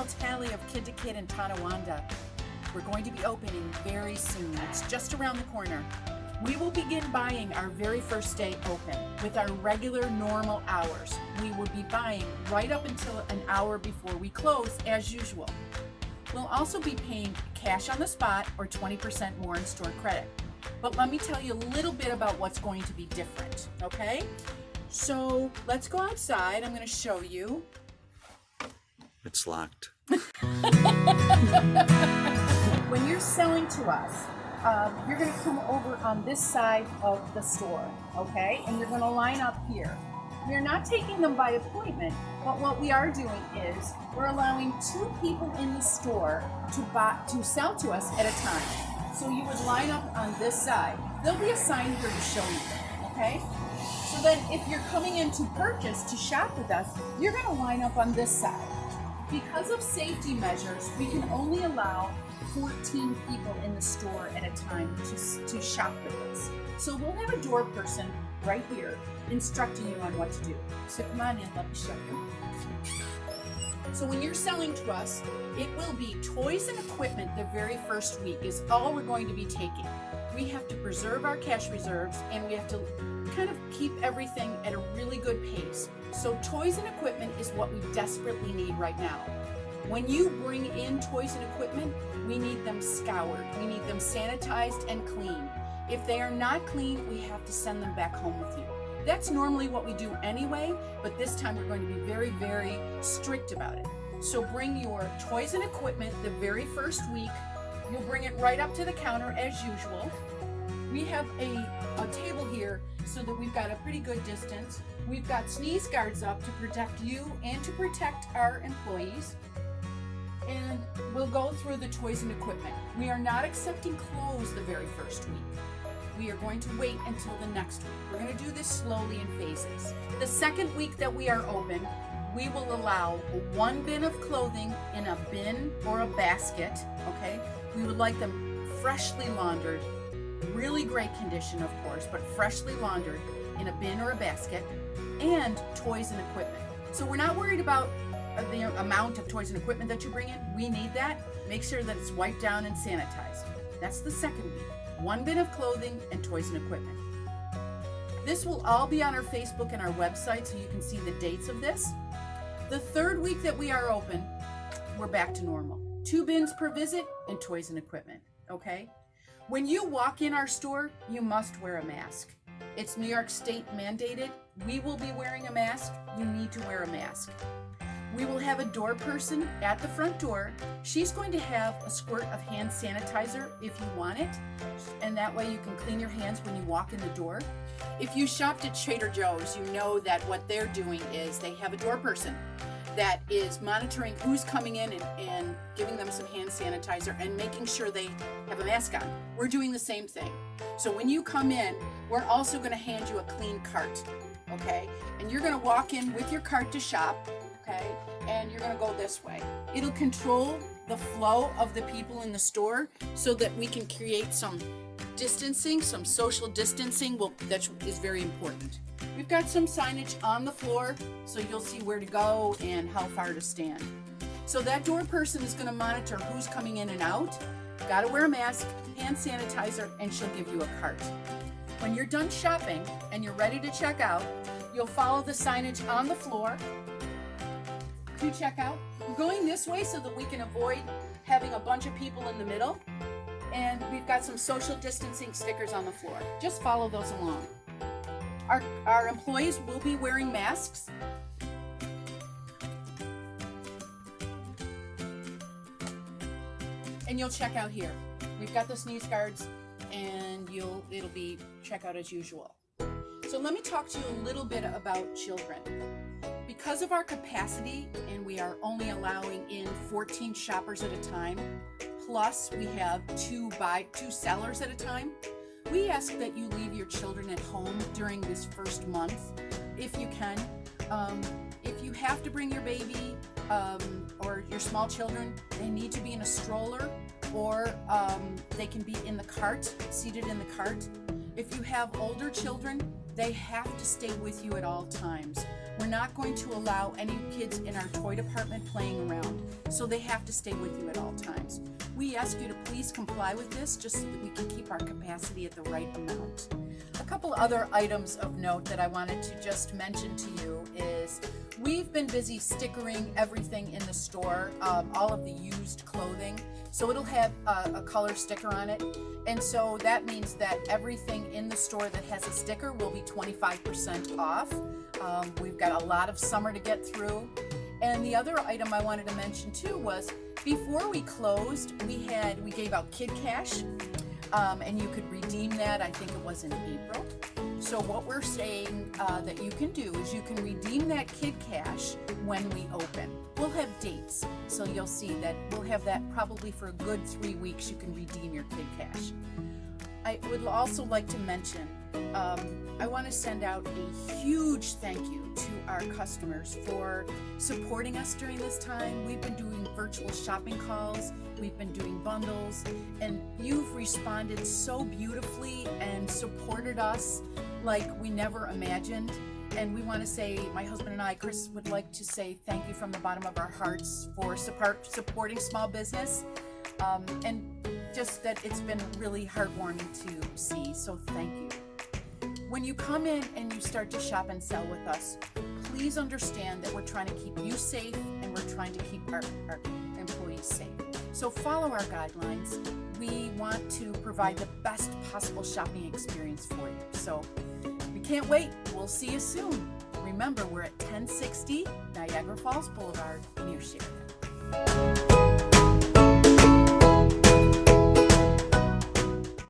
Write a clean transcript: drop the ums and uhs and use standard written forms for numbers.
final tally of Kid to Kid in Tonawanda. We're going to be opening very soon. It's just around the corner. We will begin buying our very first day open with our regular normal hours. We will be buying right up until an hour before we close as usual. We'll also be paying cash on the spot or 20% more in store credit. But let me tell you a little bit about what's going to be different, okay? So let's go outside. I'm going to show you. It's locked. When you're selling to us, you're going to come over on this side of the store, okay? And you're going to line up here. We're not taking them by appointment, but what we are doing is we're allowing 2 people in the store to sell to us at a time. So you would line up on this side. There'll be a sign here to show you, okay? So then if you're coming in to purchase, to shop with us, you're going to line up on this side. Because of safety measures, we can only allow 14 people in the store at a time to shop with us. So we'll have a door person right here instructing you on what to do. So come on in, let me show you. So when you're selling to us, it will be toys and equipment the very first week is all we're going to be taking. We have to preserve our cash reserves and we have to kind of keep everything at a really good pace. So toys and equipment is what we desperately need right now. When you bring in toys and equipment, we need them scoured. We need them sanitized and clean. If they are not clean, we have to send them back home with you. That's normally what we do anyway, but this time we're going to be very, very strict about it. So bring your toys and equipment the very first week. You'll bring it right up to the counter as usual. We have a table here so that we've got a pretty good distance. We've got sneeze guards up to protect you and to protect our employees. And we'll go through the toys and equipment. We are not accepting clothes the very first week. We are going to wait until the next week. We're going to do this slowly in phases. The second week that we are open, we will allow 1 bin of clothing in a bin or a basket, okay? We would like them freshly laundered, really great condition, of course, but freshly laundered in a bin or a basket, and toys and equipment. So we're not worried about the amount of toys and equipment that you bring in. We need that. Make sure that it's wiped down and sanitized. That's the second week. 1 bin of clothing and toys and equipment. This will all be on our Facebook and our website so you can see the dates of this. The third week that we are open, we're back to normal. 2 bins per visit and toys and equipment, okay? When you walk in our store, you must wear a mask. It's New York State mandated. We will be wearing a mask. You need to wear a mask. We will have a door person at the front door. She's going to have a squirt of hand sanitizer if you want it, and that way you can clean your hands when you walk in the door. If you shopped at Trader Joe's, you know that what they're doing is they have a door person that is monitoring who's coming in and giving them some hand sanitizer and making sure they have a mask on. We're doing the same thing. So when you come in, we're also going to hand you a clean cart, okay? And you're going to walk in with your cart to shop, okay? And you're going to go this way. It'll control the flow of the people in the store so that we can create some distancing, some social distancing. Well, that is very important. We've got some signage on the floor so you'll see where to go and how far to stand. So that door person is going to monitor who's coming in and out. Got to wear a mask, hand sanitizer, and she'll give you a cart. When you're done shopping and you're ready to check out, you'll follow the signage on the floor to check out. We're going this way so that we can avoid having a bunch of people in the middle. And we've got some social distancing stickers on the floor. Just follow those along. Our employees will be wearing masks. And you'll check out here. We've got the sneeze guards and it'll be checkout as usual. So let me talk to you a little bit about children. Because of our capacity and we are only allowing in 14 shoppers at a time, plus we have 2 sellers at a time, we ask that you leave your children at home during this first month, if you can. If you have to bring your baby or your small children, they need to be in a stroller or they can be in the cart, seated in the cart. If you have older children, they have to stay with you at all times. We're not going to allow any kids in our toy department playing around, so they have to stay with you at all times. We ask you to please comply with this just so that we can keep our capacity at the right amount. A couple other items of note that I wanted to just mention to you is we've been busy stickering everything in the store, all of the used clothing. So it'll have a color sticker on it. And so that means that everything in the store that has a sticker will be 25% off. We've got a lot of summer to get through. And the other item I wanted to mention too was before we closed, we gave out Kid Cash. And you could redeem that, I think it was in April. So what we're saying that you can do is you can redeem that Kid Cash when we open. We'll have dates, so you'll see that we'll have that probably for a good 3 weeks. You can redeem your Kid Cash. I would also like to mention, I want to send out a huge thank you to our customers for supporting us during this time. We've been doing virtual shopping calls, we've been doing bundles, and you've responded so beautifully and supported us like we never imagined. And we want to say, my husband and I, Chris, would like to say thank you from the bottom of our hearts for supporting small business. And just that it's been really heartwarming to see, so thank you. When you come in and you start to shop and sell with us, please understand that we're trying to keep you safe and we're trying to keep our employees safe. So follow our guidelines. We want to provide the best possible shopping experience for you. So we can't wait. We'll see you soon. Remember, we're at 1060 Niagara Falls Boulevard near Sheridan.